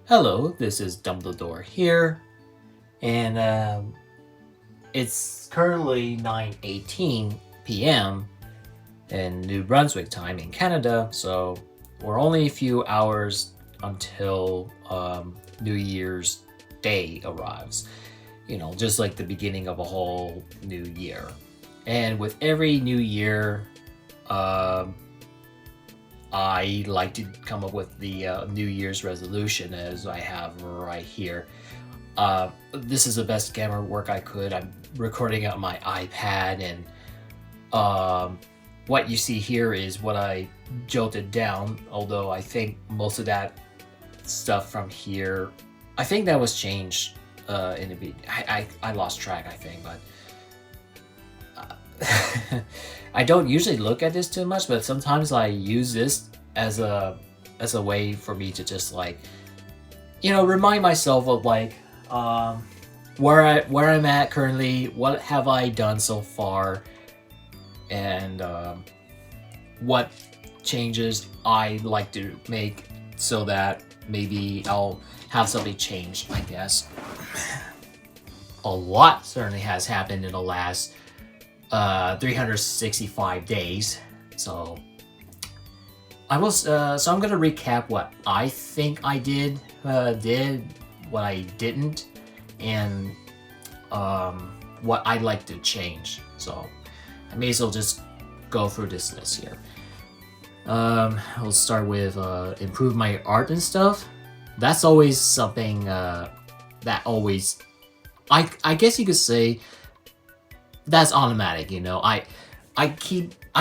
Hello, this is Dumbledore here, and it's currently 9:18 p.m. in New Brunswick time in Canada, so we're only a few hours until New Year's Day arrives. You know, just like the beginning of a whole new year. And with every new year, um, I like to come up with the New Year's resolution as I have right here. This is the best camera work I could. I'm recording on my iPad, and what you see here is what I jotted down. Although I think most of that stuff from here, I think that was changed in a bit. I lost track, I think, but I don't usually look at this too much, but sometimes I use this as a way for me to just like, remind myself of like where I'm at currently, what have I done so far, and what changes I like to make so that maybe I'll have something change, I guess. A lot certainly has happened in the last 365 days. So I'm gonna recap what I think I did, what I didn't, and what I'd like to change. So I may as well just go through this list here. I'll start with improve my art and stuff. That's always something that always, I guess you could say, that's automatic. I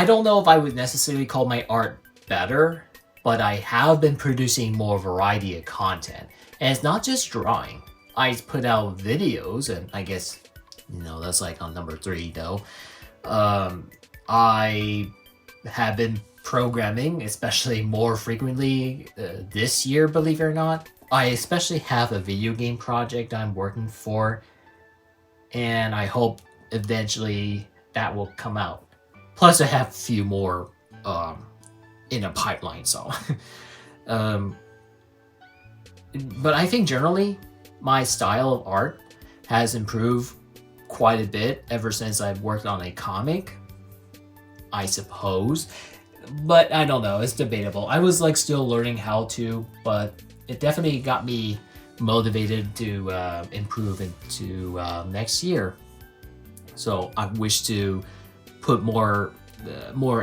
don't know if I would necessarily call my art better, but I have been producing more variety of content, and it's not just drawing. I put out videos, and I guess that's like on number 3 though. I have been programming, especially more frequently this year, believe it or not. I especially have a video game project I'm working for, and I hope eventually that will come out. Plus, I have a few more in a pipeline, so. But I think generally, my style of art has improved quite a bit ever since I've worked on a comic, I suppose. But I don't know, it's debatable. I was like still learning how to, but it definitely got me motivated to improve into next year. So I wish to put more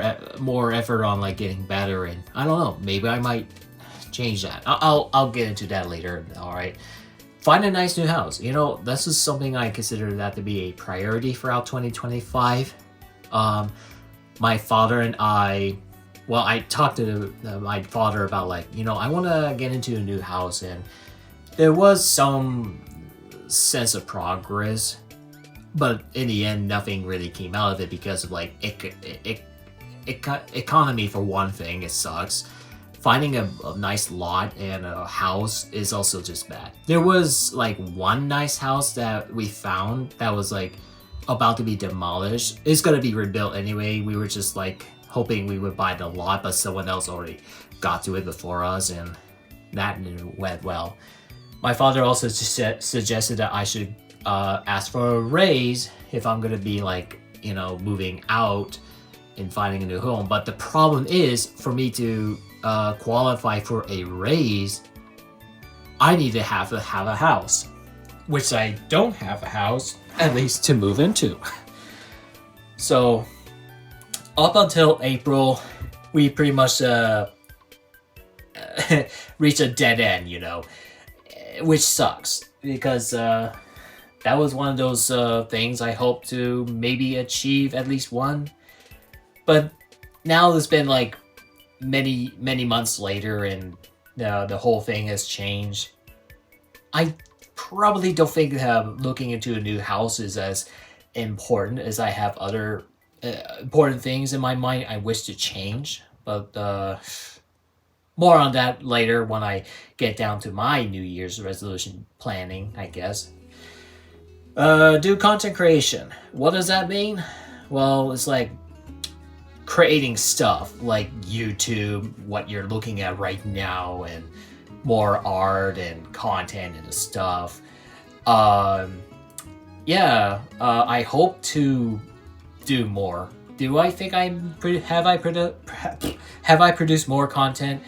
effort on like getting better, and I don't know, maybe I might change that. I'll get into that later. All right. Find a nice new house. This is something I consider that to be a priority throughout 2025. My father and I talked to my father about like, I want to get into a new house, and there was some sense of progress, but in the end, nothing really came out of it because of like economy for one thing. It sucks. Finding a nice lot and a house is also just bad. There was like one nice house that we found that was like about to be demolished. It's gonna be rebuilt anyway. We were just like hoping we would buy the lot, but someone else already got to it before us, and that went well. My father also suggested that I should ask for a raise if I'm gonna be like, moving out and finding a new home. But the problem is, for me to qualify for a raise, I need to have a house, which I don't have a house, at least to move into. So up until April, we pretty much reached a dead end, which sucks because that was one of those things I hope to maybe achieve at least one. But now it's been like many months later, and the whole thing has changed. I probably don't think looking into a new house is as important, as I have other important things in my mind I wish to change. But more on that later when I get down to my New Year's resolution planning, I guess. Do content creation. What does that mean? Well, it's like creating stuff like YouTube, what you're looking at right now, and more art and content and stuff. Um, yeah, I hope to do more. Do I think have I produced more content?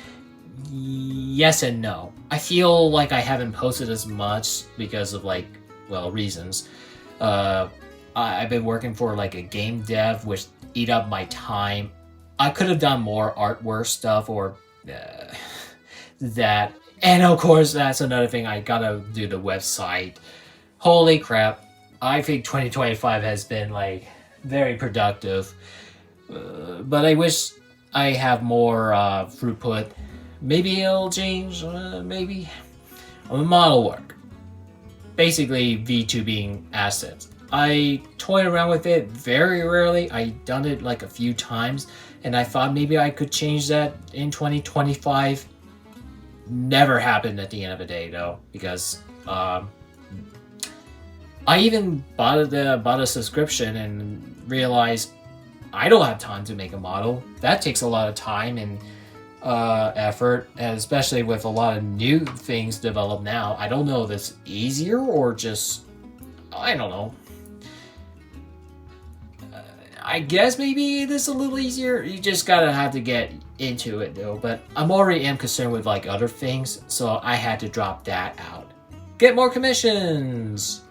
Yes and no. I feel like I haven't posted as much because of like, well, reasons. Uh, I've been working for like a game dev, which eat up my time. I could have done more artwork stuff or that. And of course, that's another thing. I gotta do the website. Holy crap! I think 2025 has been like very productive, but I wish I have more throughput. Maybe it'll change. Maybe model work. Basically, VTubing assets. I toyed around with it very rarely. I done it like a few times, and I thought maybe I could change that in 2025. Never happened at the end of the day though, because I even bought a subscription and realized I don't have time to make a model. That takes a lot of time and effort, and especially with a lot of new things developed now. I don't know if it's easier or just, I don't know. I guess maybe it is a little easier. You just gotta have to get into it though. But I'm already am concerned with like other things, so I had to drop that out. Get more commissions.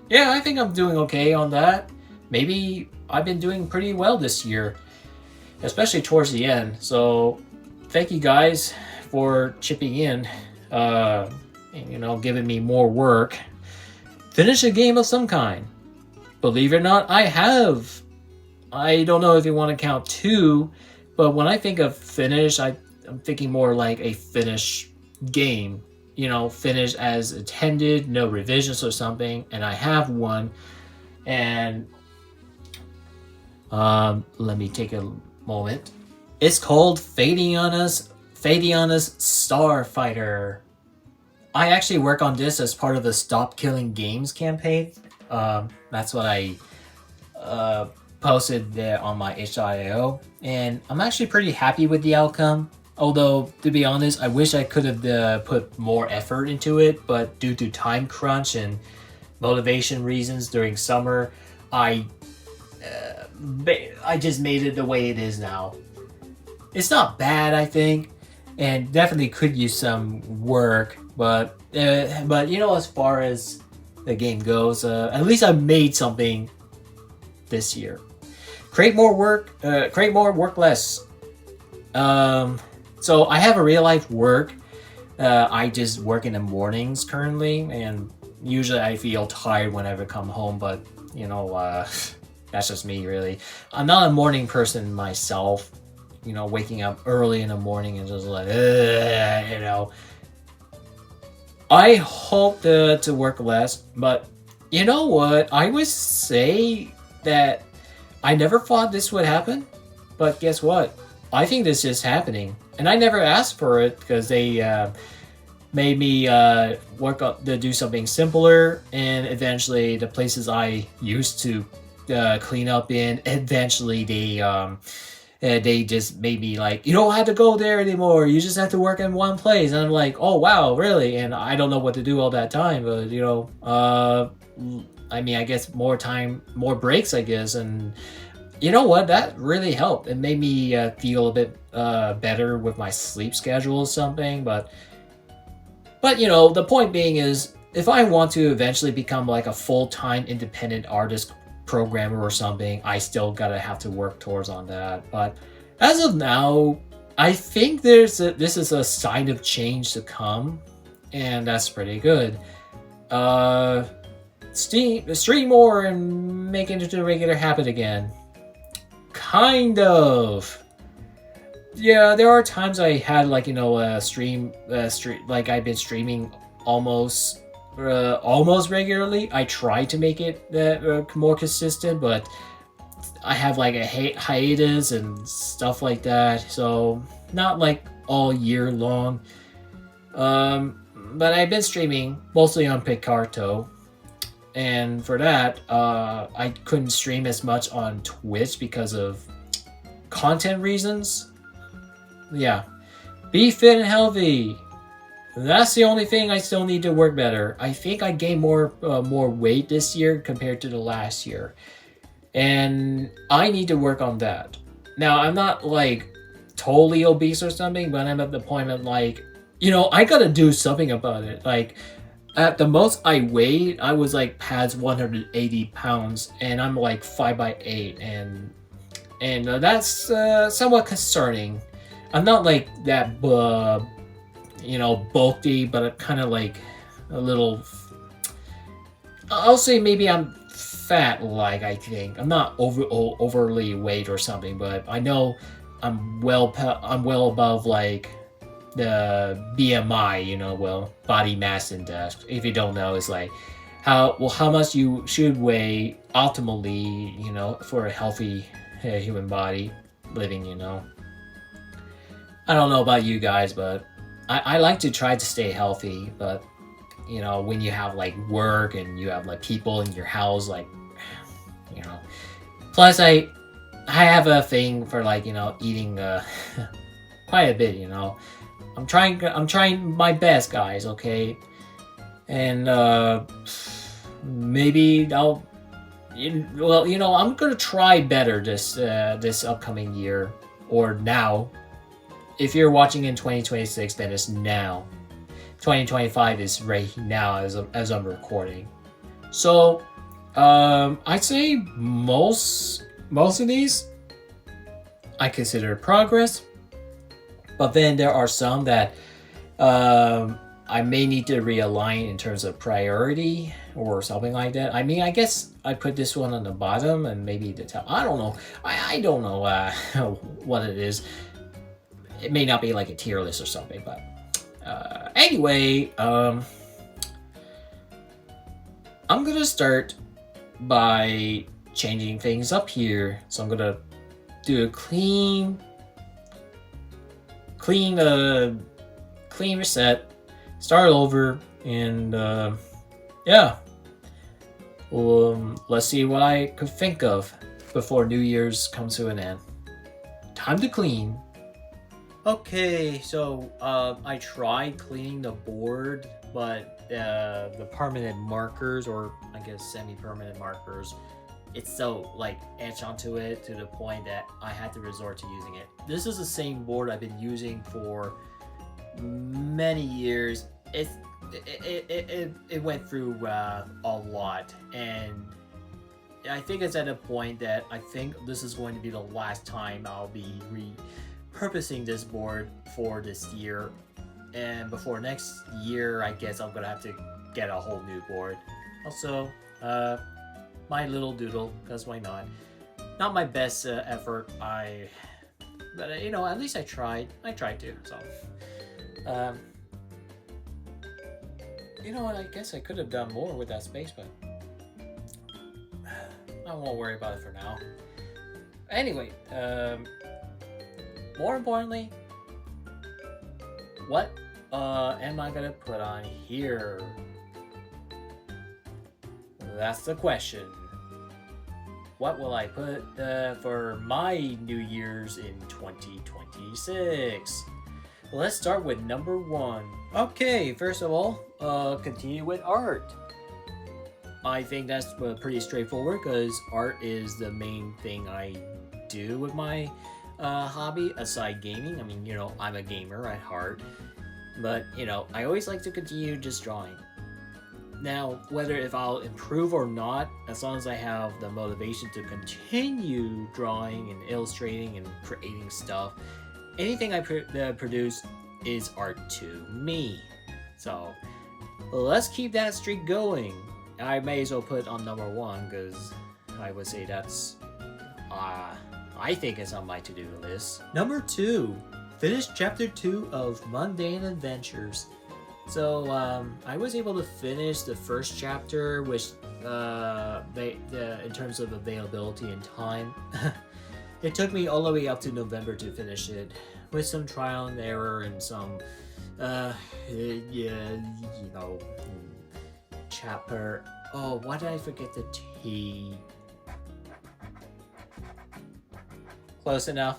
Yeah, I think I'm doing okay on that. Maybe I've been doing pretty well this year, especially towards the end. So thank you guys for chipping in, and, giving me more work. Finish a game of some kind. Believe it or not, I have. I don't know if you want to count 2, but when I think of finish, I'm thinking more like a finish game. Finish as intended, no revisions or something, and I have one. And let me take a moment. It's called Phaedionus Starfighter. I actually work on this as part of the Stop Killing Games campaign. That's what I posted there on my itch.io, and I'm actually pretty happy with the outcome. Although, to be honest, I wish I could have put more effort into it, but due to time crunch and motivation reasons during summer, I just made it the way it is now. It's not bad, I think, and definitely could use some work, but as far as the game goes, at least I made something this year. Create more, work less. So I have a real life work. I just work in the mornings currently, and usually I feel tired whenever I come home, but that's just me really. I'm not a morning person myself, waking up early in the morning and just like, I hope to work less, but you know what? I would say that I never thought this would happen, but guess what? I think this is happening, and I never asked for it because they made me work up to do something simpler, and eventually the places I used to clean up in, eventually they just made me like, you don't have to go there anymore. You just have to work in one place. And I'm like, oh wow, really? And I don't know what to do all that time, but I guess more time, more breaks, I guess. And you know what? That really helped. It made me feel a bit better with my sleep schedule or something. But the point being is, if I want to eventually become like a full-time independent artist programmer or something, I still gotta have to work towards on that. But as of now, I think this is a sign of change to come, and that's pretty good. Stream more and make it into a regular habit again. Kind of. Yeah, there are times I had like stream like I've been streaming almost regularly. I try to make it more consistent, but I have like a hiatus and stuff like that, so not like all year long. But I've been streaming mostly on Picarto, and for that I couldn't stream as much on Twitch because of content reasons, yeah, be fit and healthy. That's the only thing I still need to work better. I think I gained more weight this year compared to the last year, and I need to work on that. Now I'm not like totally obese or something, but I'm at the point of like, I gotta do something about it. Like at the most I weighed, I was like past 180 pounds, and I'm like 5'8", and that's somewhat concerning. I'm not like that, bulky, but I'm kind of like a little. I'll say maybe I'm fat. Like I think I'm not overly weight or something, but I know I'm well above like the BMI. Body mass index. If you don't know, it's like how much you should weigh optimally. For a healthy human body living. I don't know about you guys, but I like to try to stay healthy. But when you have like work and you have like people in your house, like you know, plus I have a thing for like eating quite a bit. I'm trying my best, guys. Okay, and maybe I'm gonna try better this upcoming year or now. If you're watching in 2026, then it's now. 2025 is right now as I'm recording. So, I'd say most of these I consider progress, but then there are some that I may need to realign in terms of priority or something like that. I mean, I guess I put this one on the bottom and maybe the top. I don't know. I don't know what it is. It may not be like a tier list or something, but anyway, I'm gonna start by changing things up here. So I'm gonna do a clean reset, start over, and yeah. Let's see what I could think of before New Year's comes to an end. Time to clean. Okay, so I tried cleaning the board, but the permanent markers, or I guess semi-permanent markers, it's so like etched onto it to the point that I had to resort to using it. This is the same board I've been using for many years. It went through a lot, and I think it's at a point that I think this is going to be the last time I'll be repurposing this board for this year, and before next year I guess I'm gonna have to get a whole new board. Also, my little doodle, because why not my best effort, but at least I tried to. So I guess I could have done more with that space, but I won't worry about it for now. Anyway, more importantly, what am I gonna put on here? That's the question. What will I put for my New Year's in 2026? Let's start with number 1. Okay, first of all, continue with art. I think that's pretty straightforward because art is the main thing I do with my hobby aside gaming. I mean, I'm a gamer at heart, but I always like to continue just drawing. Now, whether if I'll improve or not, as long as I have the motivation to continue drawing and illustrating and creating stuff, anything I produce is art to me. So let's keep that streak going. I may as well put on number 1 because I would say that's I think it's on my to-do list. Number 2, finish chapter 2 of Mundane Adventures. So I was able to finish the first chapter, which in terms of availability and time, it took me all the way up to November to finish it, with some trial and error and some chapter. Oh, why did I forget the T? close enough.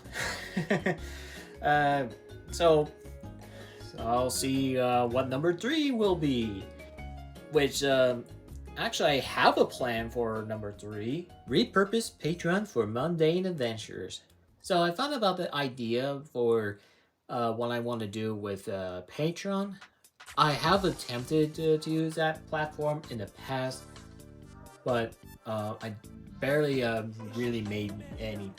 uh, so I'll see what number 3 will be. Which actually I have a plan for number 3. Repurpose Patreon for mundane adventures. So I thought about the idea for what I want to do with Patreon. I have attempted to use that platform in the past, but I barely really made any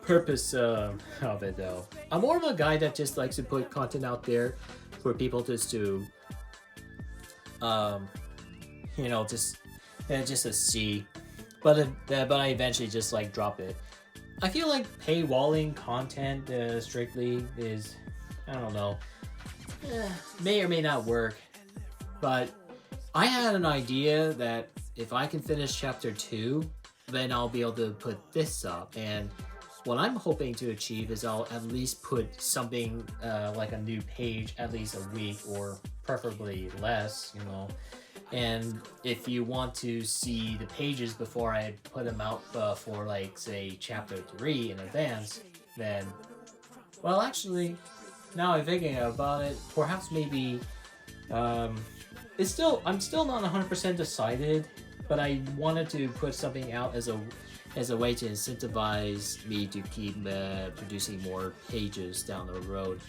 purpose of it though. I'm more of a guy that just likes to put content out there for people just to, you know, just to see. But I eventually just like drop it. I feel like paywalling content strictly is, I don't know, may or may not work. But I had an idea that if I can finish chapter 2, then I'll be able to put this up. And what I'm hoping to achieve is I'll at least put something like a new page at least a week, or preferably less, you know. And if you want to see the pages before I put them out for, like, say, chapter 3 in advance, then, well, actually, now I'm thinking about it, perhaps maybe, I'm still not 100% decided, but I wanted to put something out as a way to incentivize me to keep producing more pages down the road.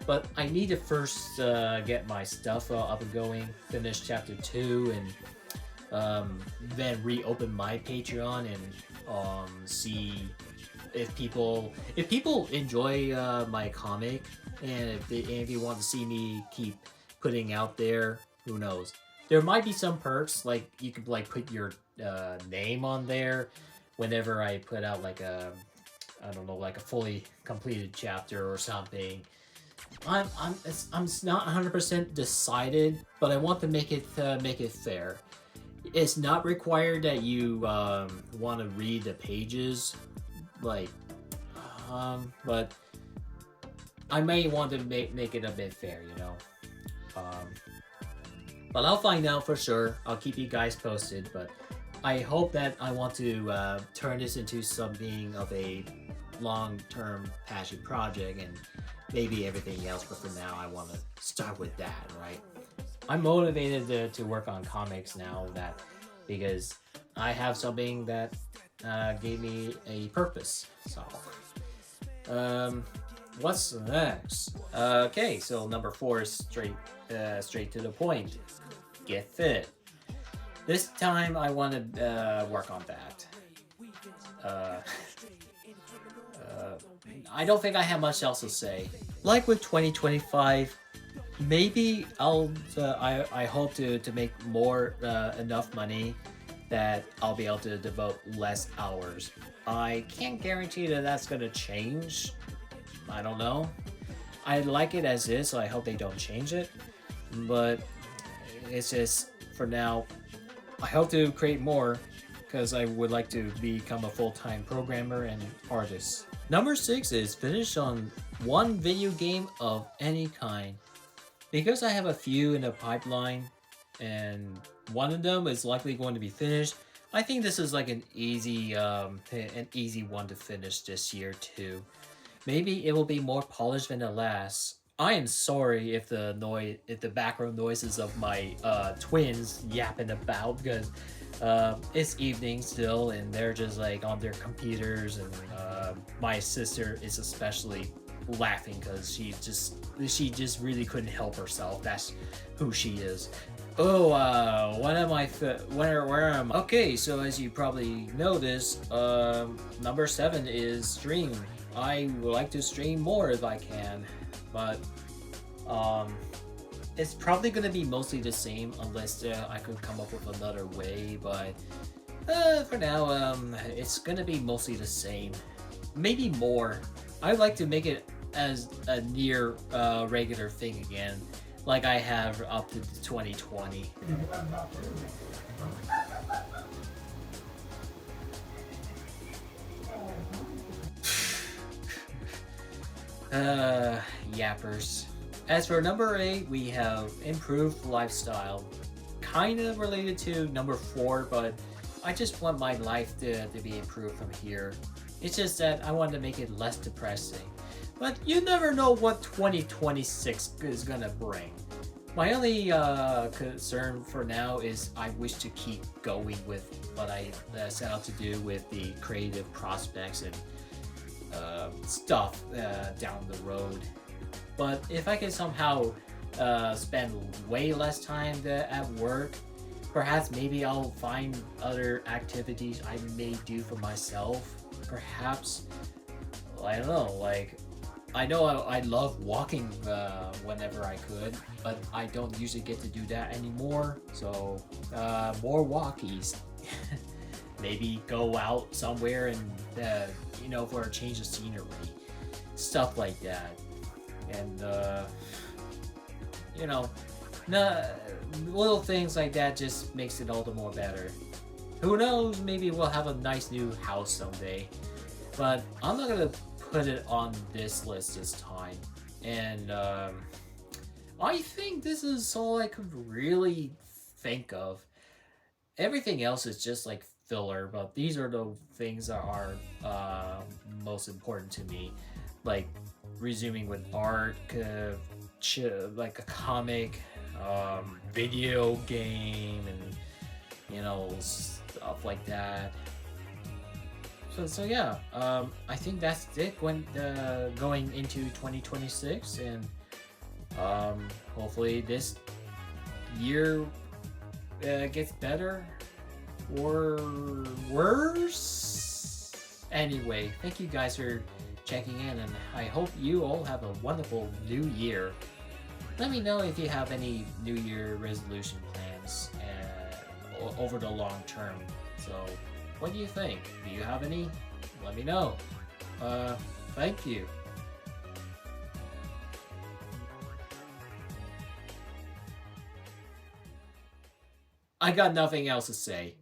But I need to first get my stuff up and going, finish chapter 2, and then reopen my Patreon and see if people enjoy my comic, and if you want to see me keep putting out there, who knows? There might be some perks, like you could like put your name on there whenever I put out like a, I don't know, like a fully completed chapter or something. I'm not 100% decided, but I want to make it fair. It's not required that you want to read the pages, like, but I may want to make it a bit fair, you know. But I'll find out for sure. I'll keep you guys posted, but I hope that I want to turn this into something of a long-term passion project, and maybe everything else, but for now I want to start with that, right? I'm motivated to work on comics now, that because I have something that gave me a purpose. So what's next? Okay, so number 4 is straight to the point. Get fit. This time I want to work on that. I don't think I have much else to say. Like with 2025, maybe I hope to make more enough money that I'll be able to devote less hours. I can't guarantee that that's gonna change. I don't know. I like it as is, so I hope they don't change it. But it's just, for now, I hope to create more, because I would like to become a full-time programmer and artist. Number 6 is finish on one video game of any kind. Because I have a few in the pipeline, and one of them is likely going to be finished, I think this is like an easy one to finish this year too. Maybe it will be more polished than the last. I am sorry if the background noises of my twins yapping about, because it's evening still and they're just like on their computers, and my sister is especially laughing because she just really couldn't help herself. That's who she is. Oh, where am I? Okay, so as you probably noticed, number 7 is stream. I would like to stream more if I can, but it's probably gonna be mostly the same unless I could come up with another way. But for now, it's gonna be mostly the same, maybe more. I'd like to make it as a near regular thing again, like I have up to 2020. Yappers. As for number 8, we have improved lifestyle. Kind of related to number 4, but I just want my life to be improved from here. It's just that I want to make it less depressing. But you never know what 2026 is gonna bring. My only concern for now is I wish to keep going with what I set out to do with the creative prospects and stuff down the road. But if I can somehow spend way less time at work, perhaps maybe I'll find other activities I may do for myself. Perhaps, I don't know, like, I know I love walking whenever I could, but I don't usually get to do that anymore. So, more walkies. Maybe go out somewhere and, for a change of scenery. Stuff like that. And, you know, little things like that just makes it all the more better. Who knows? Maybe we'll have a nice new house someday. But I'm not gonna put it on this list this time. And I think this is all I could really think of. Everything else is just like filler, but these are the things that are most important to me. Like resuming with art, like a comic, video game, and stuff like that. So yeah, I think that's it when going into 2026, and hopefully this year gets better or worse. Anyway, thank you guys for checking in, and I hope you all have a wonderful new year. Let me know if you have any New Year resolution plans over the long term. So, what do you think? Do you have any? Let me know. Thank you. I got nothing else to say.